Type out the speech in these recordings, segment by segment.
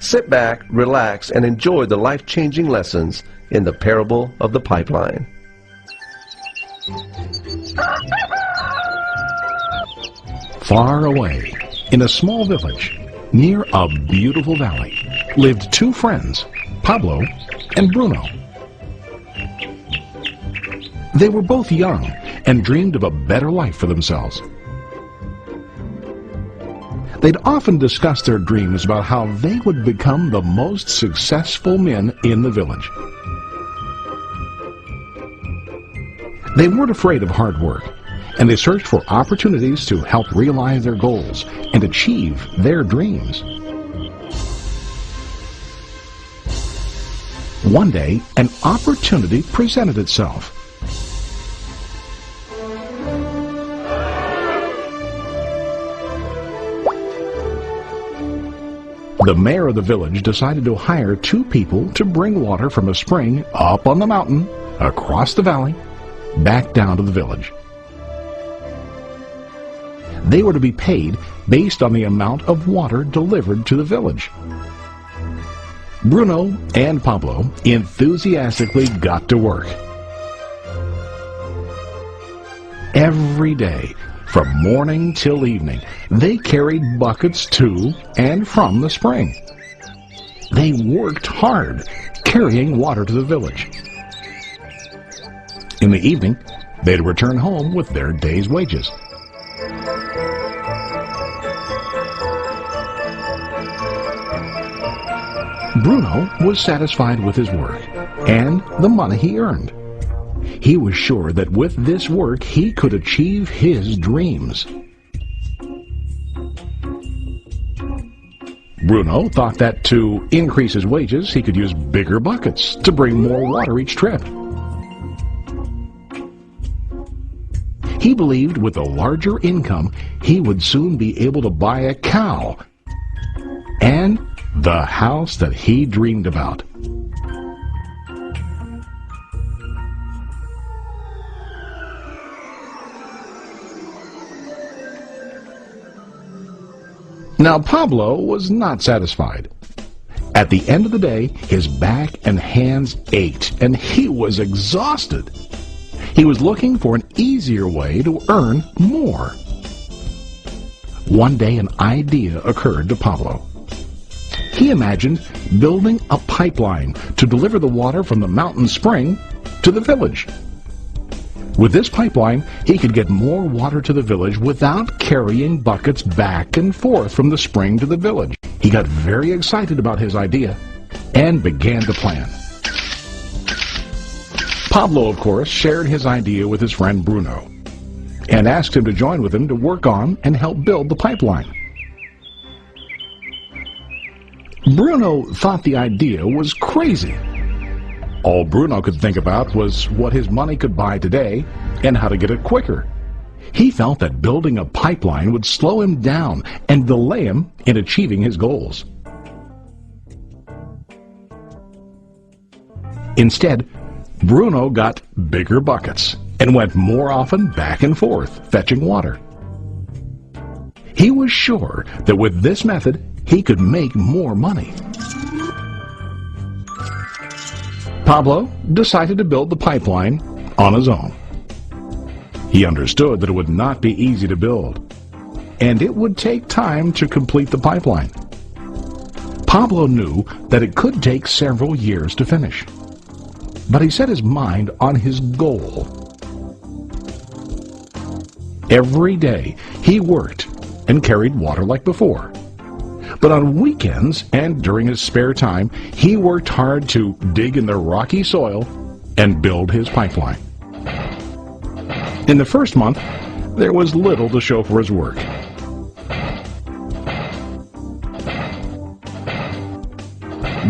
Sit back, relax, and enjoy the life-changing lessons in the parable of the pipeline. Far away, in a small village, near a beautiful valley, lived two friends, Pablo and Bruno. They were both young and dreamed of a better life for themselves. They'd often discuss their dreams about how they would become the most successful men in the village. They weren't afraid of hard work, and they searched for opportunities to help realize their goals and achieve their dreams. One day, an opportunity presented itself. The mayor of the village decided to hire two people to bring water from a spring up on the mountain, across the valley, back down to the village. They were to be paid based on the amount of water delivered to the village. Bruno and Pablo enthusiastically got to work. Every day, from morning till evening, they carried buckets to and from the spring. They worked hard, carrying water to the village. In the evening, they'd return home with their day's wages. Bruno was satisfied with his work and the money he earned. He was sure that with this work he could achieve his dreams. Bruno thought that to increase his wages he could use bigger buckets to bring more water each trip. He believed with a larger income he would soon be able to buy a cow and the house that he dreamed about. Now Pablo was not satisfied. At the end of the day, his back and hands ached, and he was exhausted. He was looking for an easier way to earn more. One day an idea occurred to Pablo. He imagined building a pipeline to deliver the water from the mountain spring to the village. With this pipeline, he could get more water to the village without carrying buckets back and forth from the spring to the village. He got very excited about his idea and began to plan. Pablo, of course, shared his idea with his friend Bruno and asked him to join with him to work on and help build the pipeline. Bruno thought the idea was crazy. All Bruno could think about was what his money could buy today and how to get it quicker. He felt that building a pipeline would slow him down and delay him in achieving his goals. Instead, Bruno got bigger buckets and went more often back and forth fetching water. He was sure that with this method he could make more money. Pablo decided to build the pipeline on his own. He understood that it would not be easy to build, and it would take time to complete the pipeline. Pablo knew that it could take several years to finish, but he set his mind on his goal. Every day he worked and carried water like before. But on weekends and during his spare time, he worked hard to dig in the rocky soil and build his pipeline. In the first month, there was little to show for his work.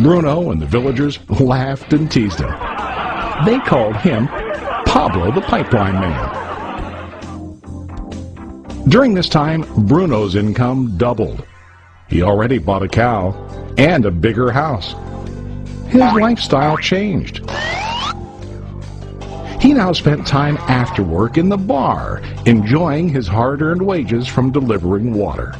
Bruno and the villagers laughed and teased him. They called him Pablo the Pipeline Man. During this time, Bruno's income doubled. He already bought a cow and a bigger house. His lifestyle changed. He now spent time after work in the bar, enjoying his hard-earned wages from delivering water.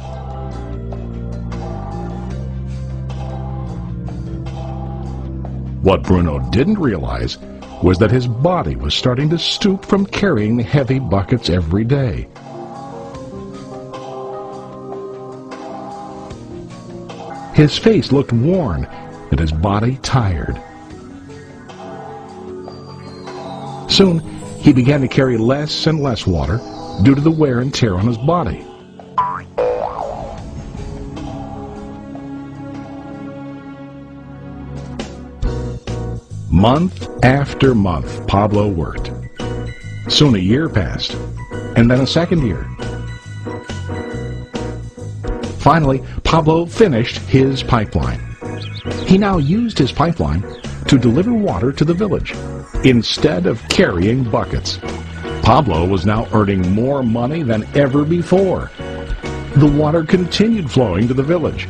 What Bruno didn't realize was that his body was starting to stoop from carrying heavy buckets every day. His face looked worn and his body tired. Soon, he began to carry less and less water due to the wear and tear on his body. Month after month, Pablo worked. Soon a year passed, and then a second year. Finally, Pablo finished his pipeline. He now used his pipeline to deliver water to the village instead of carrying buckets. Pablo was now earning more money than ever before. The water continued flowing to the village,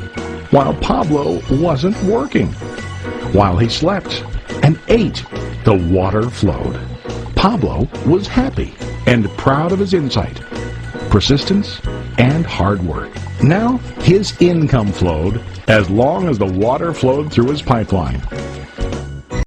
while Pablo wasn't working. While he slept and ate, the water flowed. Pablo was happy and proud of his insight, persistence, and hard work. Now his income flowed as long as the water flowed through his pipeline.